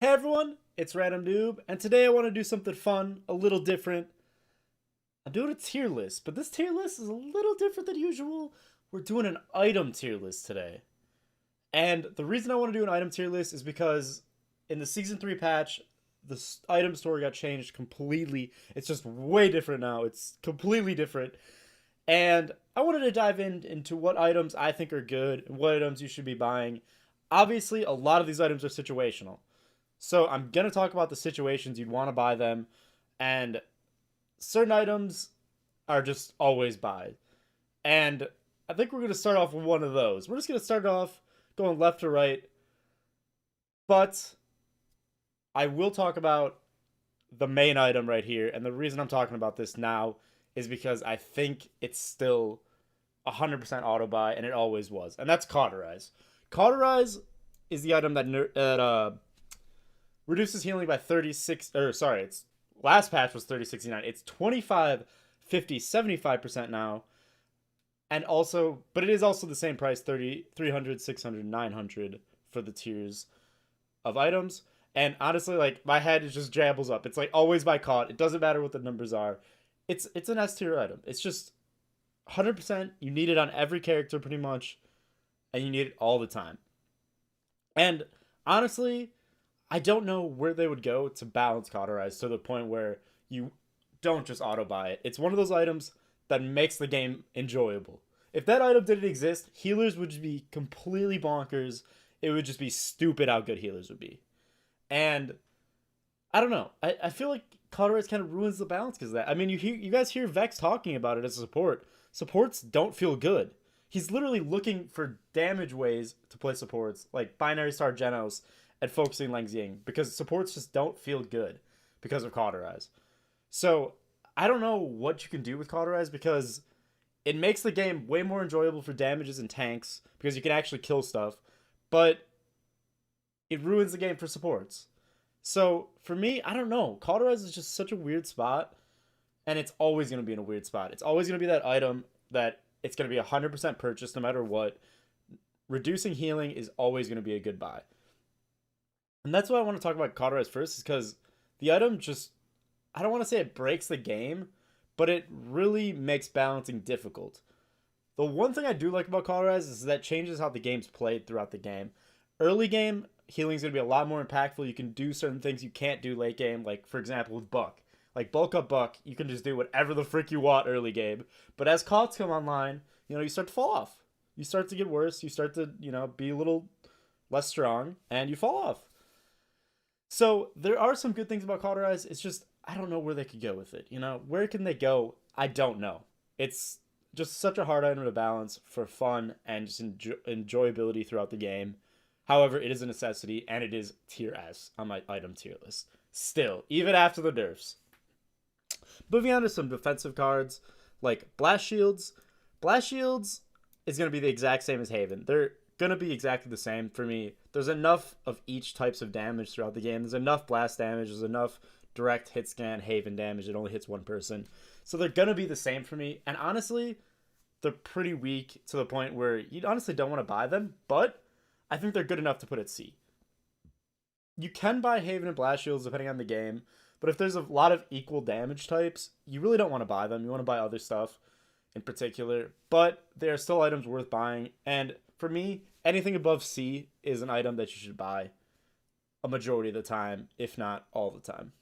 Hey everyone, it's Random Noob, and today I want to do something fun, a little different. I'm doing a tier list, but this tier list is a little different than usual. We're doing an item tier list today. And the reason I want to do an item tier list is because in the Season 3 patch, the item store got changed completely. It's just way different now. It's completely different. And I wanted to dive into what items I think are good and what items you should be buying. Obviously, a lot of these items are situational. So I'm going to talk about the situations you'd want to buy them, and certain items are just always buy. And I think we're going to start off with one of those. We're just going to start off going left to right, but I will talk about the main item right here, and the reason I'm talking about this now is because I think it's still 100% auto buy, and it always was, and that's Cauterize. Cauterize is the item that reduces healing by 36, or sorry, it's last patch was 3069. It's 25, 50, 75% now. And also, but it is also the same price, 30, 300, 600, 900 for the tiers of items. And honestly, like, my head is just jabbles up. It's like always by caught. It doesn't matter what the numbers are. It's an S tier item. It's just 100%. You need it on every character pretty much, and you need it all the time. And honestly, I don't know where they would go to balance Cauterize to the point where you don't just auto buy it. It's one of those items that makes the game enjoyable. If that item didn't exist, healers would just be completely bonkers. It would just be stupid how good healers would be. And I don't know. I feel like Cauterize kind of ruins the balance because of that. I mean, you guys hear Vex talking about it as a support. Supports don't feel good. He's literally looking for damage ways to play supports, like Binary Star Genos and focusing Lang Xing, because supports just don't feel good because of Cauterize. So I don't know what you can do with Cauterize because it makes the game way more enjoyable for damages and tanks because you can actually kill stuff, but it ruins the game for supports. So for me, I don't know. Cauterize is just such a weird spot, and it's always going to be in a weird spot. It's always going to be that item that it's going to be 100% purchase no matter what. Reducing healing is always going to be a good buy. And that's why I want to talk about Cauterize first, is because the item just, I don't want to say it breaks the game, but it really makes balancing difficult. The one thing I do like about Cauterize is that it changes how the game's played throughout the game. Early game, healing's going to be a lot more impactful. You can do certain things you can't do late game, like, for example, with Buck. Like, bulk up Buck, you can just do whatever the frick you want early game. But as Cauts come online, you start to fall off. You start to get worse. You start to, be a little less strong, and you fall off. So there are some good things about Cauterize. It's just I don't know where they could go with it. Where can they go? I don't know. It's just such a hard item to balance for fun and just enjoyability throughout the game. However, it is a necessity and it is tier S on my item tier list. Still, even after the nerfs. Moving on to some defensive cards like Blast Shields. Blast Shields is going to be the exact same as Haven. They're going to be exactly the same for me. There's enough of each types of damage throughout the game. There's enough blast damage. There's enough direct hit scan Haven damage. It only hits one person. So they're going to be the same for me. And honestly, they're pretty weak to the point where you honestly don't want to buy them. But I think they're good enough to put at C. You can buy Haven and Blast Shields depending on the game. But if there's a lot of equal damage types, you really don't want to buy them. You want to buy other stuff in particular. But they are still items worth buying. And for me, anything above C is an item that you should buy a majority of the time, if not all the time.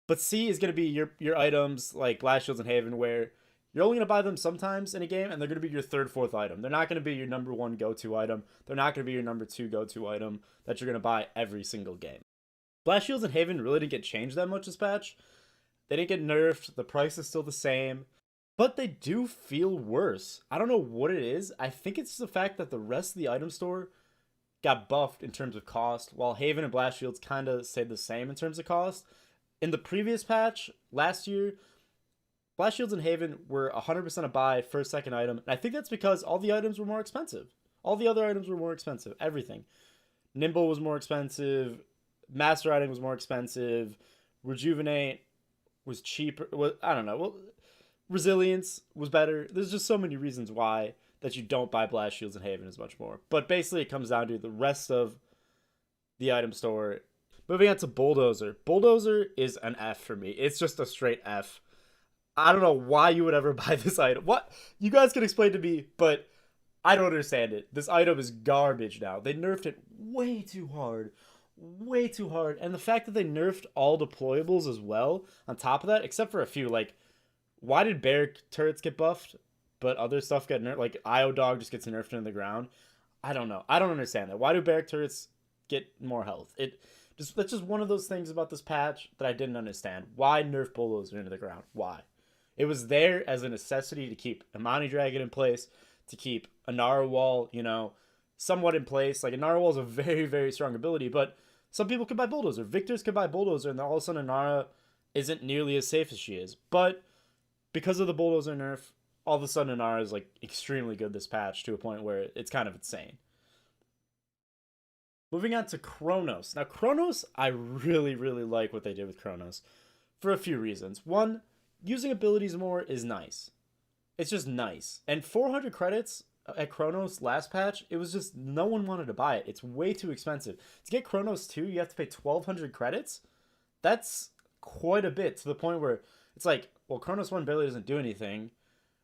But C is going to be your items like Blast Shields and Haven, where you're only going to buy them sometimes in a game, and they're going to be your third, fourth item. They're not going to be your number one go-to item. They're not going to be your number two go-to item that you're going to buy every single game. Blast Shields and Haven really didn't get changed that much this patch. They didn't get nerfed. The price is still the same. But they do feel worse. I don't know what it is. I think it's the fact that the rest of the item store got buffed in terms of cost, while Haven and Blast Shields kind of stayed the same in terms of cost. In the previous patch, last year, Blast Shields and Haven were 100% a buy, first, second item. And I think that's because all the items were more expensive. All the other items were more expensive. Everything. Nimble was more expensive. Master Riding was more expensive. Rejuvenate was cheaper. I don't know. Well, Resilience was better. There's just so many reasons why that you don't buy Blast Shields and Haven as much more. But basically it comes down to the rest of the item store. Moving on to Bulldozer. Bulldozer is an F for me. It's just a straight F. I don't know why you would ever buy this item. What? You guys can explain to me, but I don't understand it. This item is garbage now. They nerfed it way too hard. Way too hard. And the fact that they nerfed all deployables as well, on top of that, except for a few, like, why did barrack turrets get buffed, but other stuff get nerfed? Like, IO Dog just gets nerfed into the ground. I don't know. I don't understand that. Why do barrack turrets get more health? That's just one of those things about this patch that I didn't understand. Why nerf Bulldozer into the ground? Why? It was there as a necessity to keep Imani Dragon in place, to keep a Narwhal, somewhat in place. Like, a Narwhal is a very, very strong ability, but some people could buy Bulldozer. Victors could buy Bulldozer, and then all of a sudden Inara isn't nearly as safe as she is. But because of the Bulldozer nerf, all of a sudden Inara is, like, extremely good this patch to a point where it's kind of insane. Moving on to Chronos. Now, Chronos, I really, really like what they did with Chronos for a few reasons. One, using abilities more is nice. It's just nice. And 400 credits at Chronos last patch, it was just no one wanted to buy it. It's way too expensive. To get Chronos 2, you have to pay 1,200 credits. That's quite a bit, to the point where it's like, well, Chronos 1 barely doesn't do anything.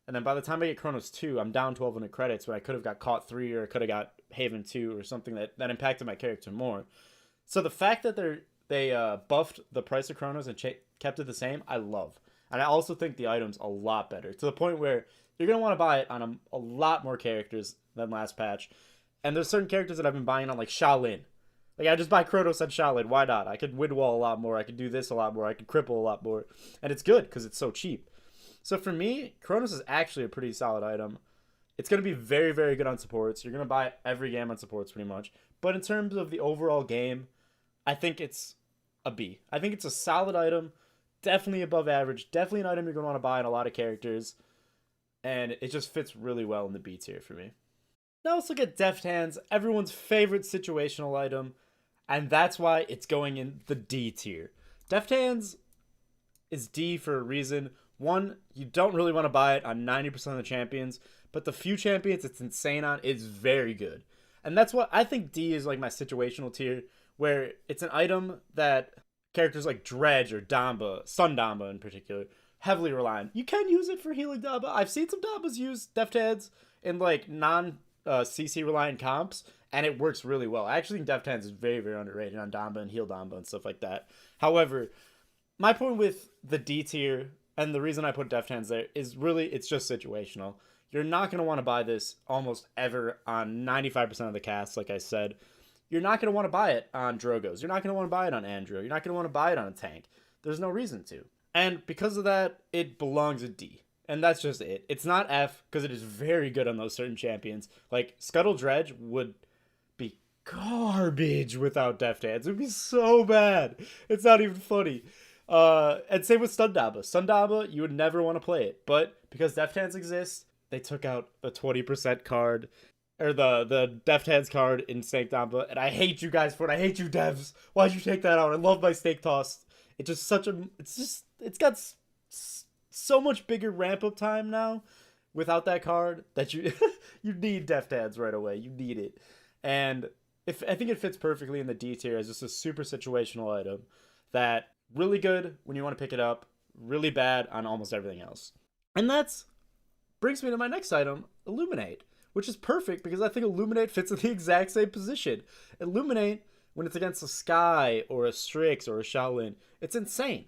And then by the time I get Chronos 2, I'm down 1,200 credits, where I could have got Caught 3 or I could have got Haven 2 or something that impacted my character more. So the fact that they buffed the price of Chronos and kept it the same, I love. And I also think the item's a lot better, to the point where you're going to want to buy it on a lot more characters than last patch. And there's certain characters that I've been buying on, like Shaolin. Like, I just buy Chronos on Shaolin. Why not? I could windwall a lot more. I could do this a lot more. I could cripple a lot more. And it's good because it's so cheap. So for me, Chronos is actually a pretty solid item. It's going to be very, very good on supports. You're going to buy it every game on supports pretty much. But in terms of the overall game, I think it's a B. I think it's a solid item. Definitely above average. Definitely an item you're going to want to buy in a lot of characters. And it just fits really well in the B tier for me. Now let's look at Deft Hands, everyone's favorite situational item. And that's why it's going in the D tier. Deft Hands is D for a reason. One, you don't really want to buy it on 90% of the champions, but the few champions it's insane on is very good. And that's what I think D is, like, my situational tier, where it's an item that characters like Dredge or Damba, Sun Damba in particular, heavily rely on. You can use it for healing Damba. I've seen some Dambas use Deft Hands in, like, non-CC reliant comps, and it works really well. I actually think Deft Hands is very, very underrated on Damba and heal Damba and stuff like that. However, my point with the D tier, and the reason I put Deft Hands there, is really it's just situational. You're not going to want to buy this almost ever on 95% of the cast, like I said. You're not going to want to buy it on Drogos. You're not going to want to buy it on Andrew. You're not going to want to buy it on a tank. There's no reason to. And because of that, it belongs at D. And that's just it. It's not F, because it is very good on those certain champions. Like, Scuttle Dredge would be garbage without Deft Hands. It would be so bad. It's not even funny. And same with Stundaba. Stundaba, you would never want to play it. But because Deft Hands exists, they took out the 20% card, or the Deft Hands card in Snake Damba, and I hate you guys for it. I hate you devs. Why'd you take that out? I love my Snake Toss. It's got so much bigger ramp up time now without that card that you need Deft Hands right away. You need it. And I think it fits perfectly in the D tier as just a super situational item that really good when you want to pick it up, really bad on almost everything else. And that's brings me to my next item, Illuminate, which is perfect because I think Illuminate fits in the exact same position. Illuminate, when it's against a Sky or a Strix or a Shaolin, it's insane.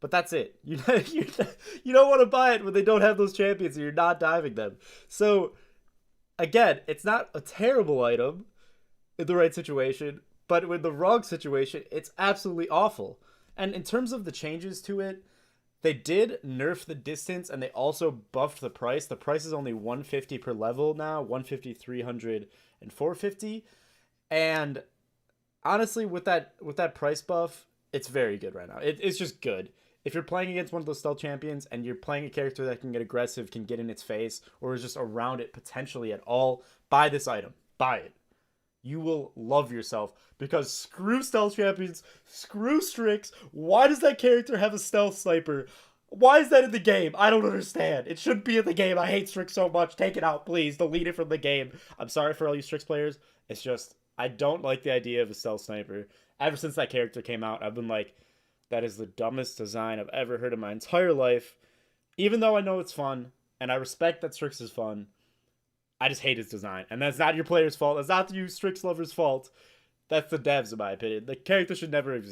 But that's it. You don't want to buy it when they don't have those champions and you're not diving them. So, again, it's not a terrible item in the right situation, but with the wrong situation, it's absolutely awful. And in terms of the changes to it, they did nerf the distance, and they also buffed the price. The price is only 150 per level now, 150, 300, and 450. And honestly, with that price buff, it's very good right now. It's just good. If you're playing against one of those stealth champions and you're playing a character that can get aggressive, can get in its face, or is just around it potentially at all, buy this item. Buy it. You will love yourself, because screw stealth champions, screw Strix. Why does that character have a stealth sniper? Why is that in the game? I don't understand. It shouldn't be in the game. I hate Strix so much. Take it out, please. Delete it from the game. I'm sorry for all you Strix players. It's just, I don't like the idea of a stealth sniper. Ever since that character came out, I've been like, that is the dumbest design I've ever heard in my entire life. Even though I know it's fun, and I respect that Strix is fun, I just hate his design. And that's not your player's fault. That's not you Strix lovers' fault. That's the devs, in my opinion. The character should never have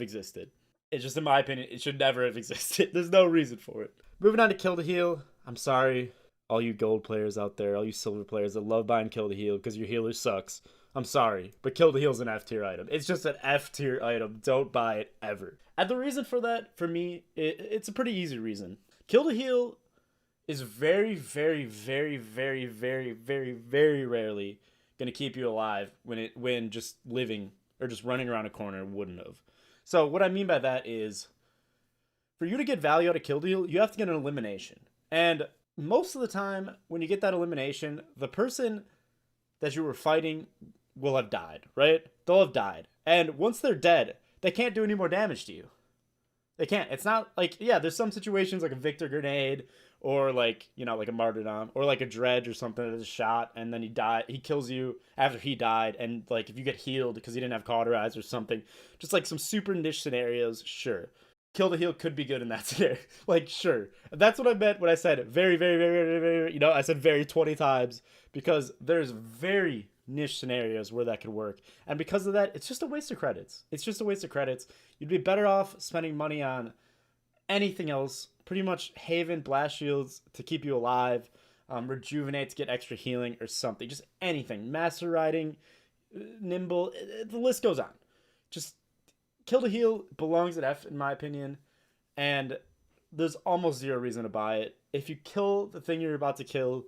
existed. It's just, in my opinion, it should never have existed. There's no reason for it. Moving on to Kill to Heal. I'm sorry, all you gold players out there, all you silver players that love buying Kill to Heal because your healer sucks. I'm sorry, but Kill to Heal is an F tier item. It's just an F tier item. Don't buy it ever. And the reason for that, for me, it's a pretty easy reason. Kill to Heal is very, very, very, very, very, very, very rarely going to keep you alive when just living or just running around a corner wouldn't have. So what I mean by that is, for you to get value out of Kill to Heal, you have to get an elimination. And most of the time, when you get that elimination, the person that you were fighting will have died, right? They'll have died. And once they're dead, they can't do any more damage to you. They can't. It's not like, yeah, there's some situations like a Victor Grenade or like, you know, like a Martyrdom or like a Dredge or something that is shot and then he kills you after he died. And like if you get healed because he didn't have Cauterize or something, just like some super niche scenarios, sure. Kill to Heal could be good in that scenario. Like, sure. That's what I meant when I said very, very, very, very, very, you know, I said very 20 times because there's very niche scenarios where that could work. And because of that, it's just a waste of credits. It's just a waste of credits. You'd be better off spending money on anything else. Pretty much Haven, Blast Shields to keep you alive, Rejuvenate to get extra healing or something. Just anything. Master Riding, Nimble, the list goes on. Just Kill to Heal belongs at F in my opinion, and there's almost zero reason to buy it. If you kill the thing you're about to kill,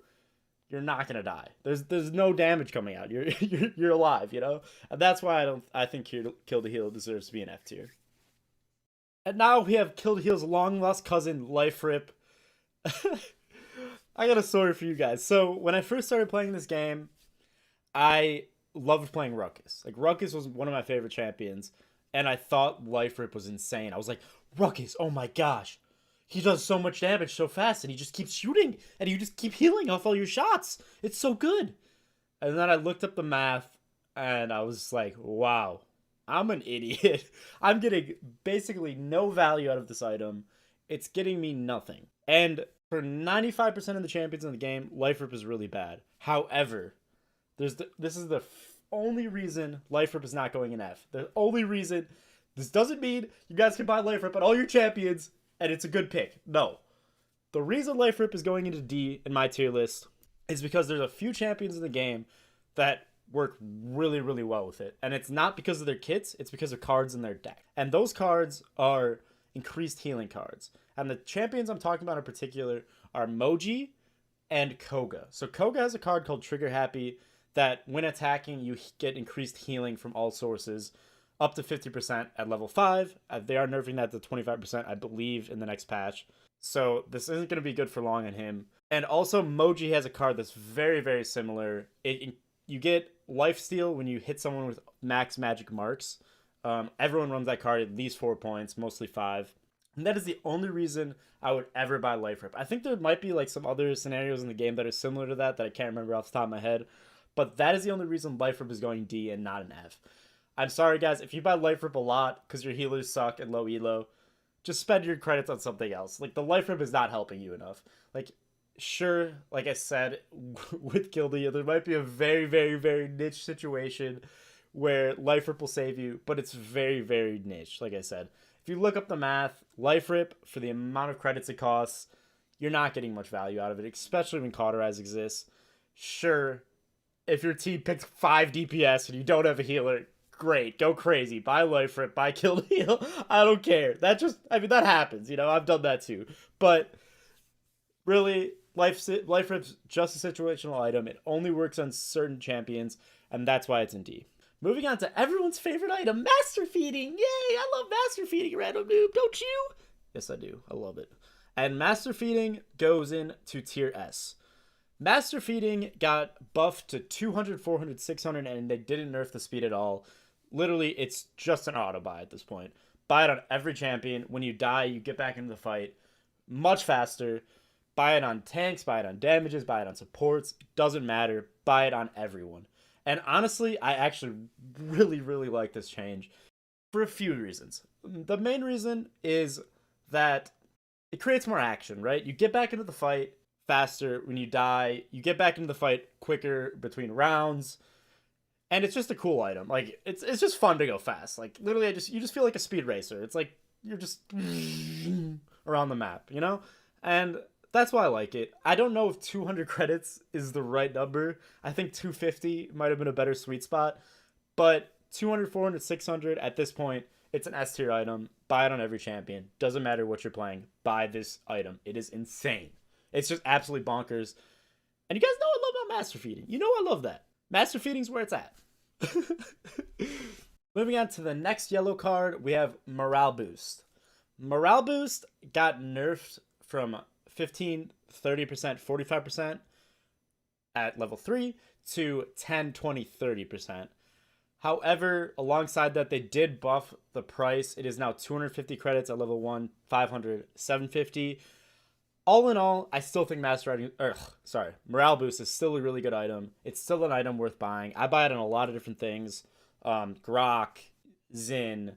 you're not gonna die. There's no damage coming out. You're alive, you know? And that's why I think Kill to Heal deserves to be an F tier. And now we have Kill to Heal's long lost cousin, Life Rip. I got a story for you guys. So when I first started playing this game, I loved playing Ruckus. Like Ruckus was one of my favorite champions. And I thought Life Rip was insane. I was like, Ruckus, oh my gosh. He does so much damage so fast, and he just keeps shooting, and you just keep healing off all your shots. It's so good. And then I looked up the math, and I was like, wow, I'm an idiot. I'm getting basically no value out of this item. It's getting me nothing. And for 95% of the champions in the game, Life Rip is really bad. However, this is the only reason Life Rip is not going in F. The only reason. This doesn't mean you guys can buy Life Rip on all your champions and it's a good pick. No. The reason Life Rip is going into D in my tier list is because there's a few champions in the game that work really, really well with it. And it's not because of their kits, it's because of cards in their deck. And those cards are increased healing cards. And the champions I'm talking about in particular are Moji and Koga. So Koga has a card called Trigger Happy that when attacking, you get increased healing from all sources up to 50% at level 5. They are nerfing that to 25%, I believe, in the next patch. So this isn't going to be good for long on him. And also, Moji has a card that's very, very similar. You get lifesteal when you hit someone with max magic marks. Everyone runs that card at least 4 points, mostly 5. And that is the only reason I would ever buy Life Rip. I think there might be like some other scenarios in the game that are similar to that I can't remember off the top of my head. But that is the only reason Life Rip is going D and not an F. I'm sorry, guys. If you buy Life Rip a lot because your healers suck and low elo, just spend your credits on something else. Like, the Life Rip is not helping you enough. Like, sure, like I said, with Kill to Heal, there might be a very, very, very niche situation where Life Rip will save you, but it's very, very niche, like I said. If you look up the math, Life Rip, for the amount of credits it costs, you're not getting much value out of it, especially when Cauterize exists. Sure, if your team picked 5 DPS and you don't have a healer, great, go crazy, buy Life Rip, buy Kill to Heal. I don't care. That happens, you know, I've done that too. But really, Life Rip's just a situational item. It only works on certain champions, and that's why it's in D. Moving on to everyone's favorite item, Master Feeding. Yay, I love Master Feeding, Random Noob, don't you? Yes, I do. I love it. And Master Feeding goes into tier S. Master Feeding got buffed to 200, 400, 600, and they didn't nerf the speed at all. Literally, it's just an auto buy at this point. Buy it on every champion. When you die, you get back into the fight much faster. Buy it on tanks, buy it on damages, buy it on supports. Doesn't matter. Buy it on everyone. And honestly, I actually really, really like this change for a few reasons. The main reason is that it creates more action, right? You get back into the fight faster when you die. You get back into the fight quicker between rounds. And it's just a cool item. Like it's just fun to go fast. Like literally you just feel like a speed racer. It's like you're just around the map, you know? And that's why I like it. I don't know if 200 credits is the right number. I think 250 might have been a better sweet spot. But 200, 400, 600 at this point, it's an S tier item. Buy it on every champion. Doesn't matter what you're playing. Buy this item. It is insane. It's just absolutely bonkers. And you guys know I love my master feeding. You know I love that. Master feeding's where it's at. Moving on to the next yellow card, we have Morale Boost. Morale Boost got nerfed from 15, 30%, 45% at level 3 to 10, 20, 30%. However, alongside that, they did buff the price. It is now 250 credits at level 1, 500, 750. All in all, I still think Morale Boost is still a really good item. It's still an item worth buying. I buy it on a lot of different things. Grok, Xin,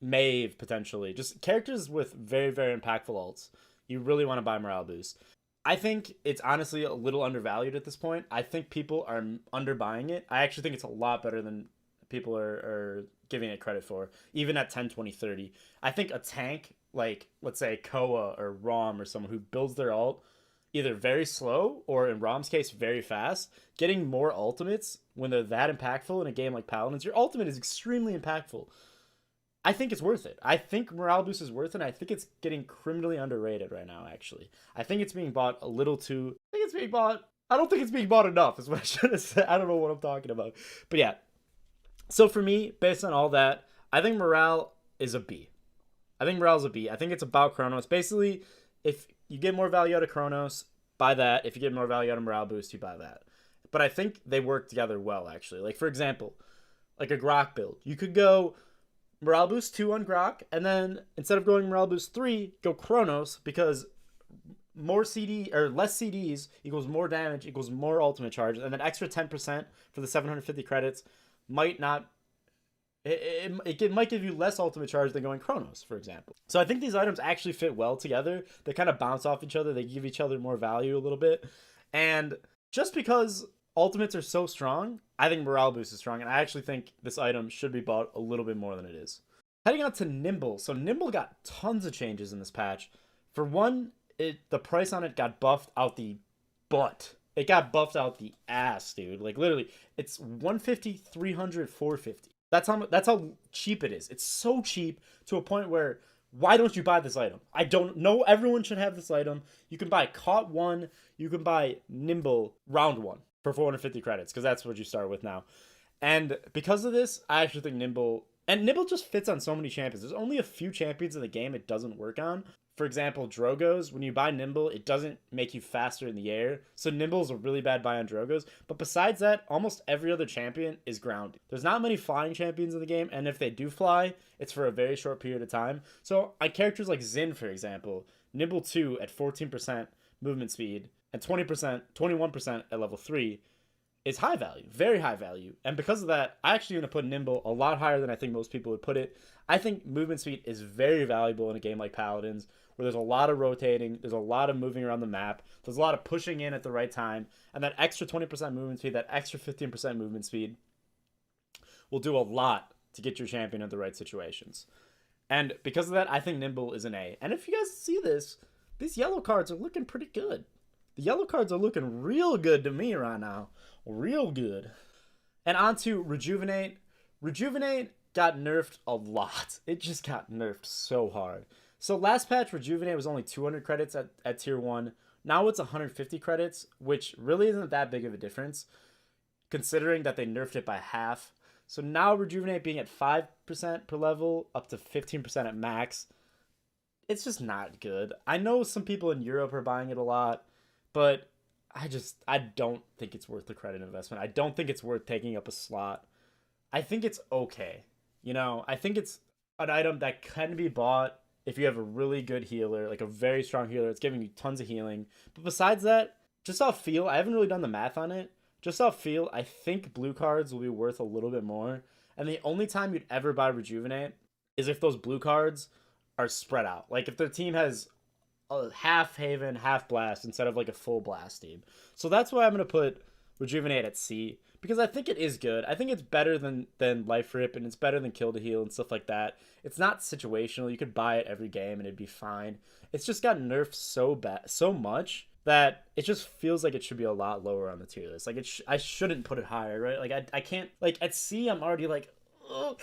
Maeve, potentially. Just characters with very, very impactful ults. You really want to buy Morale Boost. I think it's honestly a little undervalued at this point. I think people are underbuying it. I actually think it's a lot better than people are giving it credit for, even at 10, 20, 30. I think a tank, like, let's say Koa or Rom or someone who builds their ult either very slow or, in Rom's case, very fast, getting more ultimates when they're that impactful in a game like Paladins, your ultimate is extremely impactful. I think it's worth it. I think Morale Boost is worth it. I think it's getting criminally underrated right now, actually. I think it's being bought a little too... I think it's being bought... I don't think it's being bought enough, is what I should have said. I don't know what I'm talking about. But yeah. So for me, based on all that, I think Morale is a B. I think Morale's a B. I think it's about Chronos. Basically, if you get more value out of Chronos, buy that. If you get more value out of Morale Boost, you buy that. But I think they work together well, actually. Like, for example, like a Grok build. You could go... Morale Boost 2 on Grok, and then instead of going Morale Boost 3, go Chronos, because more CD or less CDs equals more damage equals more ultimate charge, and then extra 10% for the 750 credits might not. It might give you less ultimate charge than going Chronos, for example. So I think these items actually fit well together. They kind of bounce off each other. They give each other more value a little bit, and just because ultimates are so strong, I think Morale Boost is strong, and I actually think this item should be bought a little bit more than it is. Heading on to Nimble. So Nimble got tons of changes in this patch. For one, the price on it got buffed out the butt. It got buffed out the ass, dude. Like, literally, it's 150, 300, 450. That's how cheap it is. It's so cheap to a point where, why don't you buy this item? I don't know. Everyone should have this item. You can buy Caught 1. You can buy Nimble Round 1. For 450 credits, because that's what you start with now. And because of this, I actually think Nimble just fits on so many champions. There's only a few champions in the game it doesn't work on. For example, Drogo's, when you buy Nimble, it doesn't make you faster in the air. So Nimble is a really bad buy on Drogo's. But besides that, almost every other champion is grounded. There's not many flying champions in the game, and if they do fly, it's for a very short period of time. So on characters like Xin, for example, Nimble 2 at 14% movement speed, and 21% at level 3 is high value, very high value. And because of that, I actually going to put Nimble a lot higher than I think most people would put it. I think movement speed is very valuable in a game like Paladins, where there's a lot of rotating, there's a lot of moving around the map, there's a lot of pushing in at the right time, and that extra 20% movement speed, that extra 15% movement speed will do a lot to get your champion in the right situations. And because of that, I think Nimble is an A. And if you guys see this, these yellow cards are looking pretty good. The yellow cards are looking real good to me right now. Real good. And on to Rejuvenate. Rejuvenate got nerfed a lot. It just got nerfed so hard. So last patch, Rejuvenate was only 200 credits at tier 1. Now it's 150 credits, which really isn't that big of a difference, considering that they nerfed it by half. So now Rejuvenate being at 5% per level, up to 15% at max, it's just not good. I know some people in Europe are buying it a lot, but I don't think it's worth the credit investment. I don't think it's worth taking up a slot. I think it's okay. You know, I think it's an item that can be bought if you have a really good healer, like a very strong healer. It's giving you tons of healing. But besides that, just off feel, I haven't really done the math on it, just off feel, I think blue cards will be worth a little bit more. And the only time you'd ever buy Rejuvenate is if those blue cards are spread out. Like if their team has a half Haven, half Blast instead of like a full Blast team. So that's why I'm going to put Rejuvenate at C, because I think it is good. I think it's better than Life Rip, and it's better than Kill to Heal and stuff like that. It's not situational. You could buy it every game and it'd be fine. It's just got nerfed so much that it just feels like it should be a lot lower on the tier list. Like I shouldn't put it higher, right? Like I can't, like at C I'm already like, oh,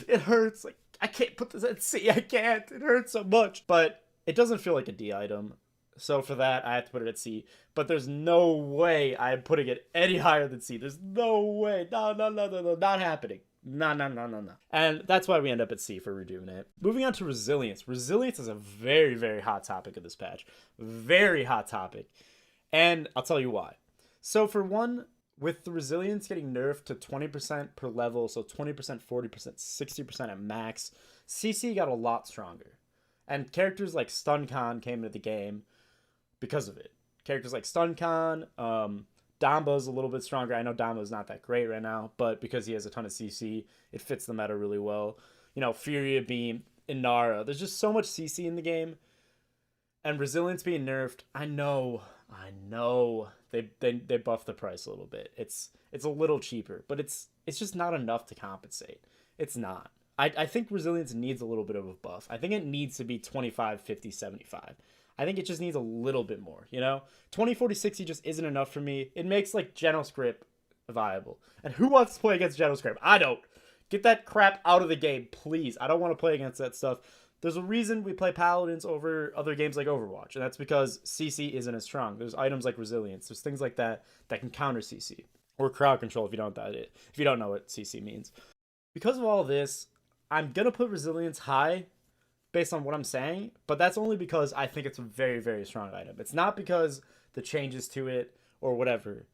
it hurts. Like I can't put this at C. I can't. It hurts so much. But it doesn't feel like a D item. So for that, I have to put it at C. But there's no way I'm putting it any higher than C. There's no way. No. Not happening. No. And that's why we end up at C for Rejuvenate. Moving on to Resilience. Resilience is a very, very hot topic of this patch. Very hot topic. And I'll tell you why. So for one, with the Resilience getting nerfed to 20% per level, so 20%, 40%, 60% at max, CC got a lot stronger. And characters like StunCon came into the game because of it. Characters like StunCon, Damba's a little bit stronger. I know Damba's not that great right now, but because he has a ton of CC, it fits the meta really well. You know, Furia Beam, Inara. There's just so much CC in the game. And Resilience being nerfed, I know. They buffed the price a little bit. It's a little cheaper, but it's just not enough to compensate. It's not. I think Resilience needs a little bit of a buff. I think it needs to be 25, 50, 75. I think it just needs a little bit more, you know? 20, 40, 60 just isn't enough for me. It makes, like, Genoscript viable. And who wants to play against Genoscript? I don't. Get that crap out of the game, please. I don't want to play against that stuff. There's a reason we play Paladins over other games like Overwatch, and that's because CC isn't as strong. There's items like Resilience. There's things like that that can counter CC. Or crowd control if you don't know what CC means. Because of all this, I'm going to put Resilience high based on what I'm saying, but that's only because I think it's a very, very strong item. It's not because the changes to it or whatever.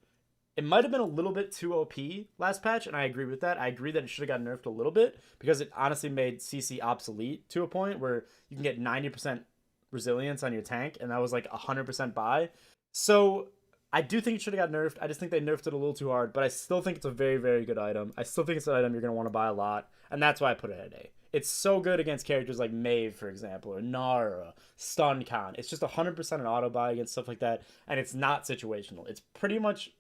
It might have been a little bit too OP last patch, and I agree with that. I agree that it should have gotten nerfed a little bit because it honestly made CC obsolete to a point where you can get 90% resilience on your tank, and that was like 100% buy. So I do think it should have got nerfed. I just think they nerfed it a little too hard, but I still think it's a very, very good item. I still think it's an item you're going to want to buy a lot, and that's why I put it at A. It's so good against characters like Maeve, for example, or Nara, StunCon. It's just 100% an auto buy against stuff like that, and it's not situational. It's pretty much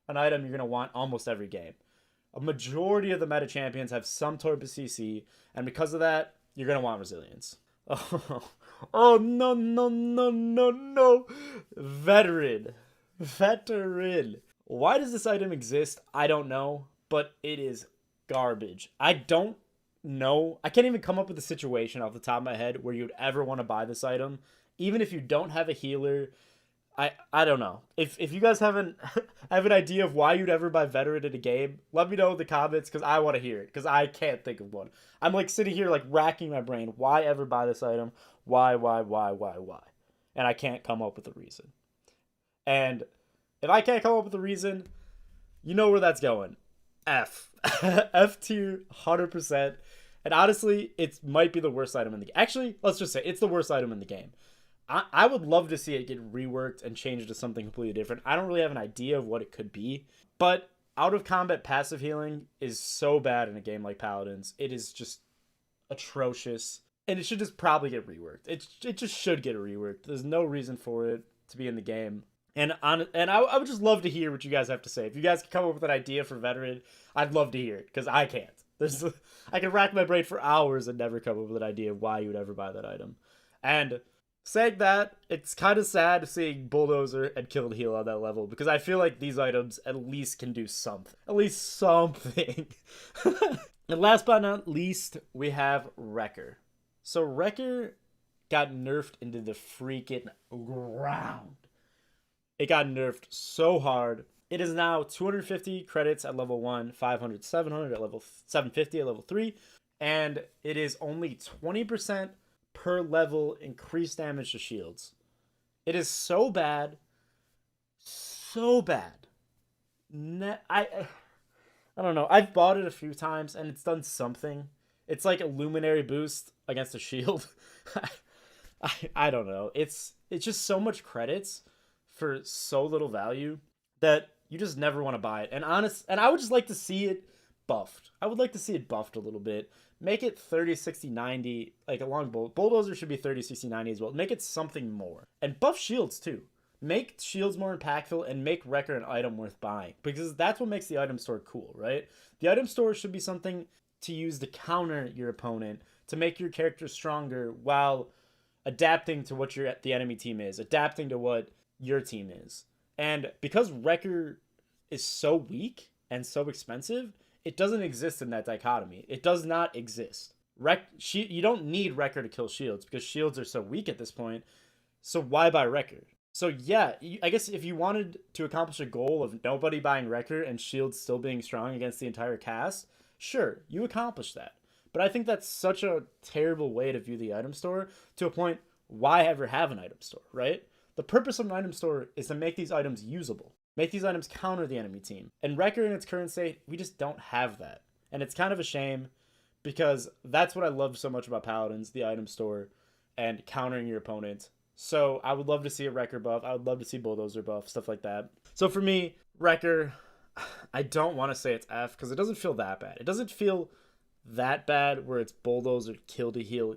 an item you're going to want almost every game. A majority of the meta champions have some type of CC, and because of that, you're going to want Resilience. Oh, no. Veteran. Why does this item exist? I don't know, but it is garbage. I don't know. I can't even come up with a situation off the top of my head where you'd ever want to buy this item, even if you don't have a healer. I don't know. If you guys have an idea of why you'd ever buy Veteran in a game, let me know in the comments, because I want to hear it, because I can't think of one. I'm like sitting here like racking my brain. Why ever buy this item? Why? And I can't come up with a reason. And if I can't come up with a reason, you know where that's going. F. F tier, 100%. And honestly, it might be the worst item in the game. Actually, let's just say it's the worst item in the game. I would love to see it get reworked and changed to something completely different. I don't really have an idea of what it could be, but out of combat passive healing is so bad in a game like Paladins. It is just atrocious, and it should just probably get reworked. It just should get reworked. There's no reason for it to be in the game. And I would just love to hear what you guys have to say. If you guys can come up with an idea for Veteran, I'd love to hear it, because I can't. I can rack my brain for hours and never come up with an idea of why you would ever buy that item. And saying that, it's kind of sad seeing Bulldozer and Kill to Heal on that level, because I feel like these items at least can do something. At least something. And last but not least, we have Wrecker. So Wrecker got nerfed into the freaking ground. It got nerfed so hard. It is now 250 credits at level 1, 500, 700 at level 750 at level 3, and it is only 20% per level increased damage to shields. It is so bad. So bad. I don't know. I've bought it a few times and it's done something. It's like a luminary boost against a shield. I don't know. It's just so much credits for so little value that you just never want to buy it. And I would just like to see it buffed. I would like to see it buffed a little bit. Make it 30, 60, 90, like along Bulldozer should be 30, 60, 90 as well. Make it something more. And buff shields too. Make shields more impactful and make Wrecker an item worth buying. Because that's what makes the item store cool, right? The item store should be something to use to counter your opponent, to make your character stronger while adapting to what the enemy team is, adapting to what your team is. And because Wrecker is so weak and so expensive, it doesn't exist in that dichotomy. It does not exist. You don't need Wrecker to kill shields because shields are so weak at this point. So why buy Wrecker? So yeah, I guess if you wanted to accomplish a goal of nobody buying Wrecker and shields still being strong against the entire cast, sure, you accomplish that. But I think that's such a terrible way to view the item store, to a point, why ever have an item store, right? The purpose of an item store is to make these items usable. Make these items counter the enemy team. And Wrecker in its current state, we just don't have that. And it's kind of a shame, because that's what I love so much about Paladins, the item store, and countering your opponent. So I would love to see a Wrecker buff. I would love to see Bulldozer buff, stuff like that. So for me, Wrecker, I don't want to say it's F, because it doesn't feel that bad. It doesn't feel that bad where it's Bulldozer kill to heal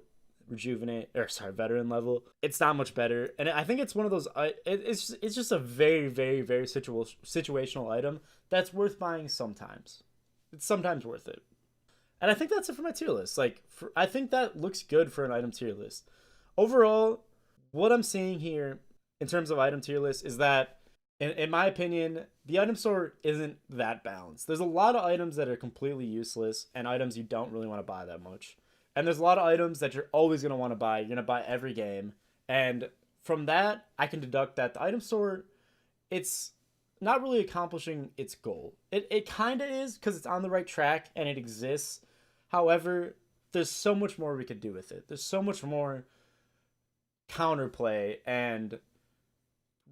Rejuvenate, veteran level. It's not much better, and I think it's one of those it's just a very, very, very situational item that's worth buying sometimes. It's sometimes worth it. And I think that's it for my tier list. I think that looks good for an item tier list. Overall, what I'm seeing here in terms of item tier list is that, in my opinion, the item store isn't that balanced. There's a lot of items that are completely useless and items you don't really want to buy that much. And there's a lot of items that you're always going to want to buy. You're going to buy every game. And from that, I can deduct that the item store, it's not really accomplishing its goal. It kind of is, because it's on the right track and it exists. However, there's so much more we could do with it. There's so much more counterplay and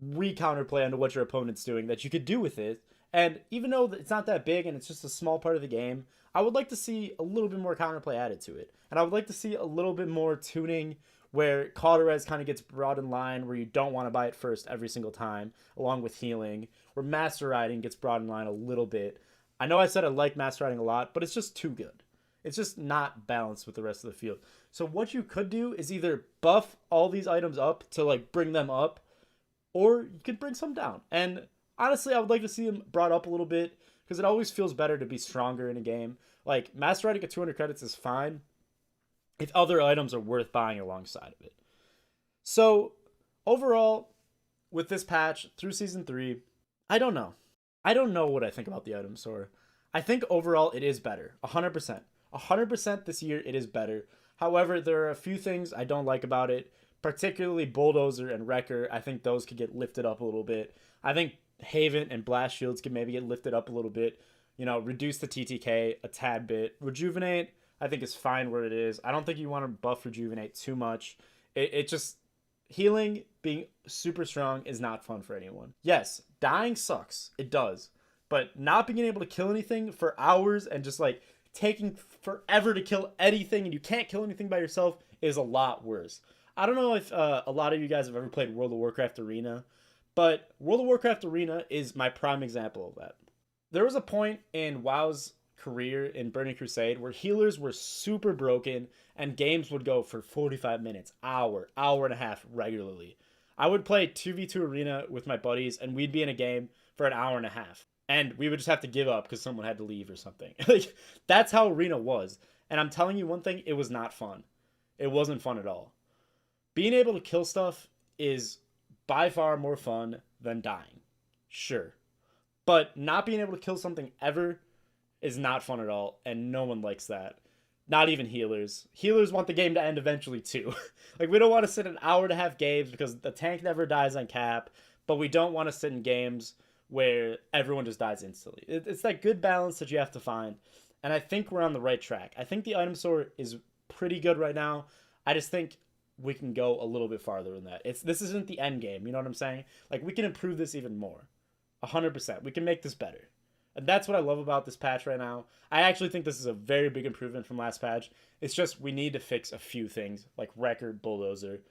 re-counterplay onto what your opponent's doing that you could do with it. And even though it's not that big and it's just a small part of the game, I would like to see a little bit more counterplay added to it. And I would like to see a little bit more tuning where Cauterize kind of gets brought in line, where you don't want to buy it first every single time, along with healing, where Master Riding gets brought in line a little bit. I know I said I like Master Riding a lot, but it's just too good. It's just not balanced with the rest of the field. So what you could do is either buff all these items up to bring them up, or you could bring some down. And honestly, I would like to see them brought up a little bit, because it always feels better to be stronger in a game. Master Riding at 200 credits is fine if other items are worth buying alongside of it. So, overall, with this patch through Season 3, I don't know. I don't know what I think about the item store. I think overall it is better. 100%. 100% this year it is better. However, there are a few things I don't like about it, particularly Bulldozer and Wrecker. I think those could get lifted up a little bit. I think Haven and Blast Shields could maybe get lifted up a little bit. Reduce the TTK a tad bit. Rejuvenate, I think, is fine where it is. I don't think you want to buff Rejuvenate too much. It just... Healing, being super strong, is not fun for anyone. Yes, dying sucks. It does. But not being able to kill anything for hours and just, taking forever to kill anything and you can't kill anything by yourself is a lot worse. I don't know if a lot of you guys have ever played World of Warcraft Arena, but World of Warcraft Arena is my prime example of that. There was a point in WoW's career in Burning Crusade where healers were super broken and games would go for 45 minutes, hour and a half regularly. I would play 2v2 Arena with my buddies and we'd be in a game for an hour and a half. And we would just have to give up because someone had to leave or something. That's how Arena was. And I'm telling you one thing, it was not fun. It wasn't fun at all. Being able to kill stuff is by far more fun than dying. Sure. But not being able to kill something ever is not fun at all, and no one likes that. Not even healers. Healers want the game to end eventually too. We don't want to sit an hour and a half games because the tank never dies on cap, but we don't want to sit in games where everyone just dies instantly. It's that good balance that you have to find, and I think we're on the right track. I think the item store is pretty good right now. I just think we can go a little bit farther than that. This isn't the end game, you know what I'm saying? We can improve this even more. 100%. We can make this better. And that's what I love about this patch right now. I actually think this is a very big improvement from last patch. It's just we need to fix a few things, like Record, Bulldozer,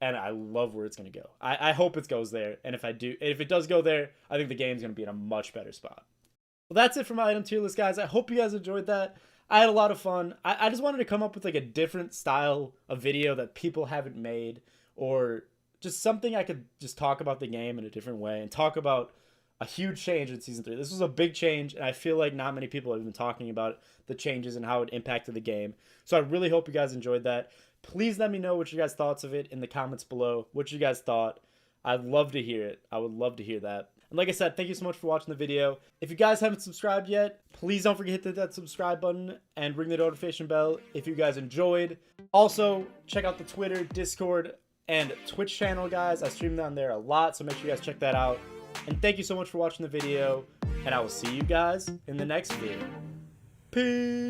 and I love where it's going to go. I hope it goes there, and if it does go there, I think the game's going to be in a much better spot. Well, that's it for my item tier list, guys. I hope you guys enjoyed that. I had a lot of fun. I just wanted to come up with like a different style of video that people haven't made, or just something I could just talk about the game in a different way and talk about a huge change in Season 3. This was a big change, and I feel like not many people have been talking about the changes and how it impacted the game. So I really hope you guys enjoyed that. Please let me know what you guys thoughts of it in the comments below, what you guys thought. I'd love to hear it. I would love to hear that. And like I said, thank you so much for watching the video. If you guys haven't subscribed yet, please don't forget to hit that subscribe button and ring the notification bell if you guys enjoyed. Also, check out the Twitter, Discord, and Twitch channel, guys. I stream down there a lot, so make sure you guys check that out. And thank you so much for watching the video, and I will see you guys in the next video. Peace!